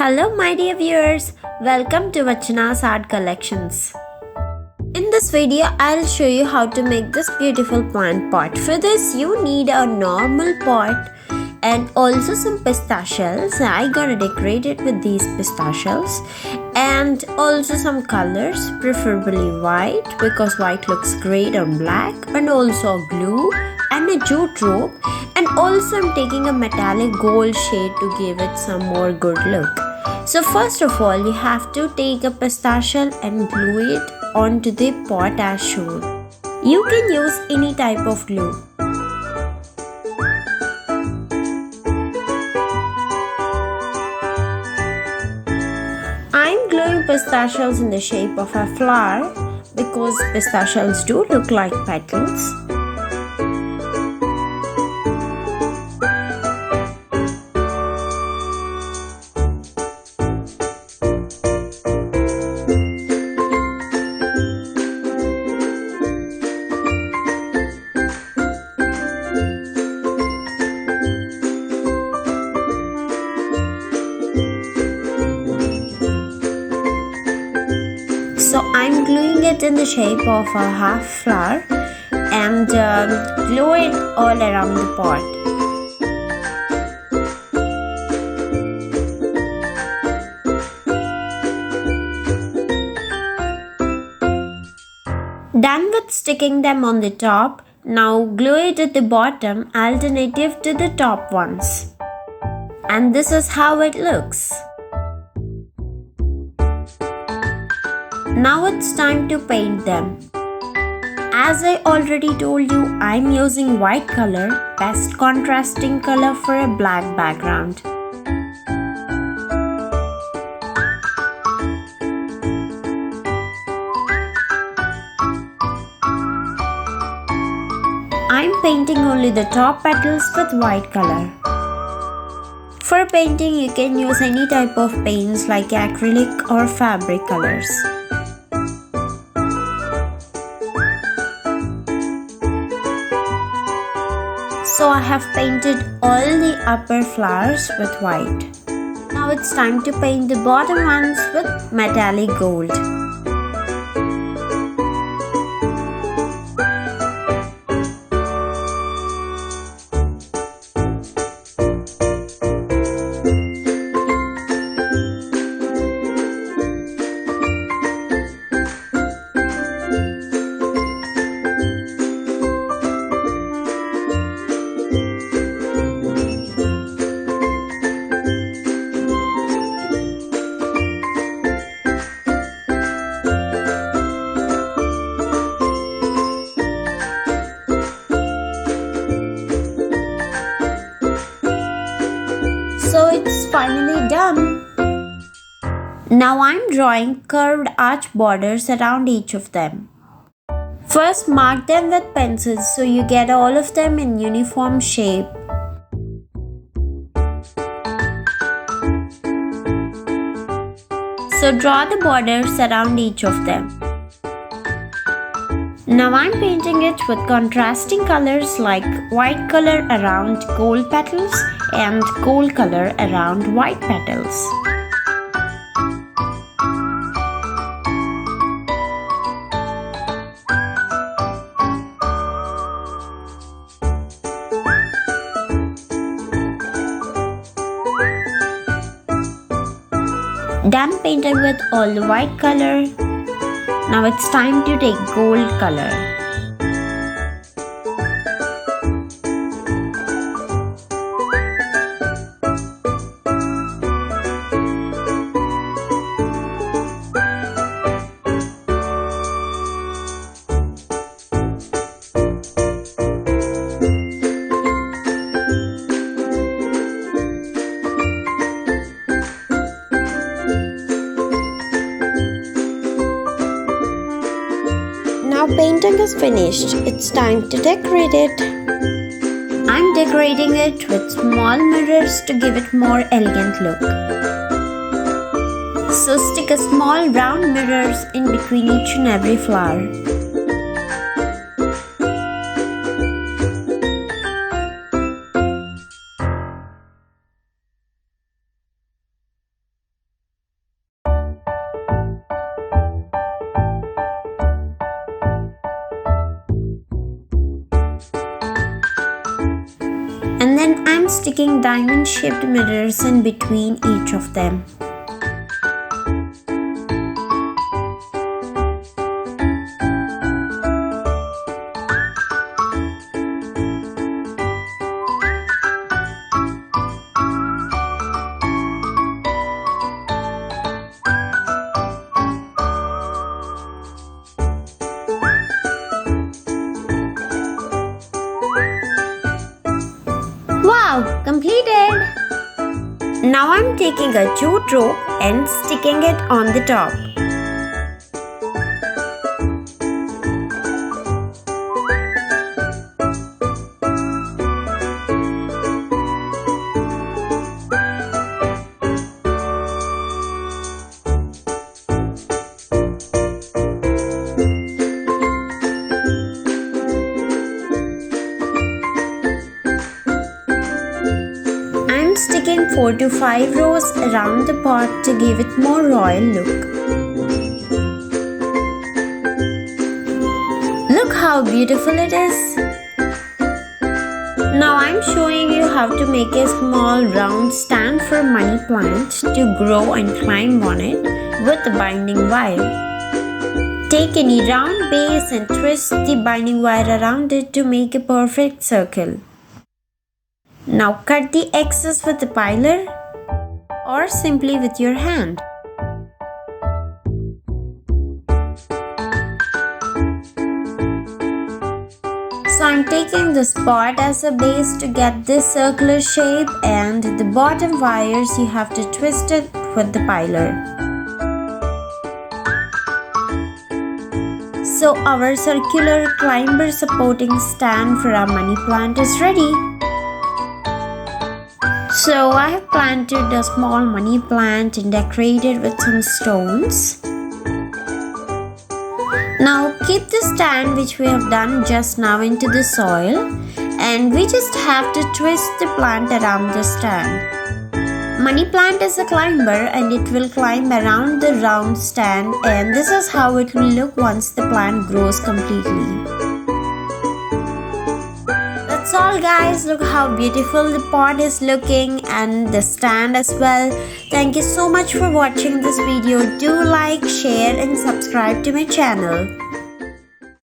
Hello my dear viewers, welcome to Vachana's Art Collections. In this video, I'll show you how to make this beautiful plant pot. For this, you need a normal pot and also some pistha shells. I gotta decorate it with these pistha shells and also some colors, preferably white because white looks great on black, and also glue and a jute rope, and also I'm taking a metallic gold shade to give it some more good look. So first of all, you have to take a pistha shell and glue it onto the pot as shown. You can use any type of glue. I'm gluing pistha shells in the shape of a flower because pistha shells do look like petals. So I'm gluing it in the shape of a half flower and glue it all around the pot. Done with sticking them on the top, now glue it at the bottom alternative to the top ones. And this is how it looks. Now it's time to paint them. As I already told you, I'm using white color, best contrasting color for a black background. I'm painting only the top petals with white color. For painting, you can use any type of paints like acrylic or fabric colors. So I have painted all the upper flowers with white. Now it's time to paint the bottom ones with metallic gold. So it's finally done. Now I'm drawing curved arch borders around each of them. First mark them with pencils so you get all of them in uniform shape. So draw the borders around each of them. Now I'm painting it with contrasting colors like white color around gold petals and gold color around white petals. Done painting with all the white color. Now it's time to take gold color. Now painting is finished. It's time to decorate it. I'm decorating it with small mirrors to give it more elegant look. So stick a small round mirrors in between each and every flower. I'm sticking diamond-shaped mirrors in between each of them. Wow, completed! Now I'm taking a jute rope and sticking it on the top. I'm sticking 4 to 5 rows around the pot to give it more royal look. Look how beautiful it is. Now I'm showing you how to make a small round stand for money plant to grow and climb on it with the binding wire. Take any round base and twist the binding wire around it to make a perfect circle. Now cut the excess with the piler or simply with your hand. So I'm taking this pot as a base to get this circular shape, and the bottom wires you have to twist it with the piler. So our circular climber supporting stand for our money plant is ready. So I have planted a small money plant and decorated with some stones. Now keep the stand which we have done just now into the soil, and we just have to twist the plant around the stand. Money plant is a climber and it will climb around the round stand, and this is how it will look once the plant grows completely. That's all guys, look how beautiful the pot is looking and the stand as well. Thank you so much for watching this video. Do like, share and subscribe to my channel.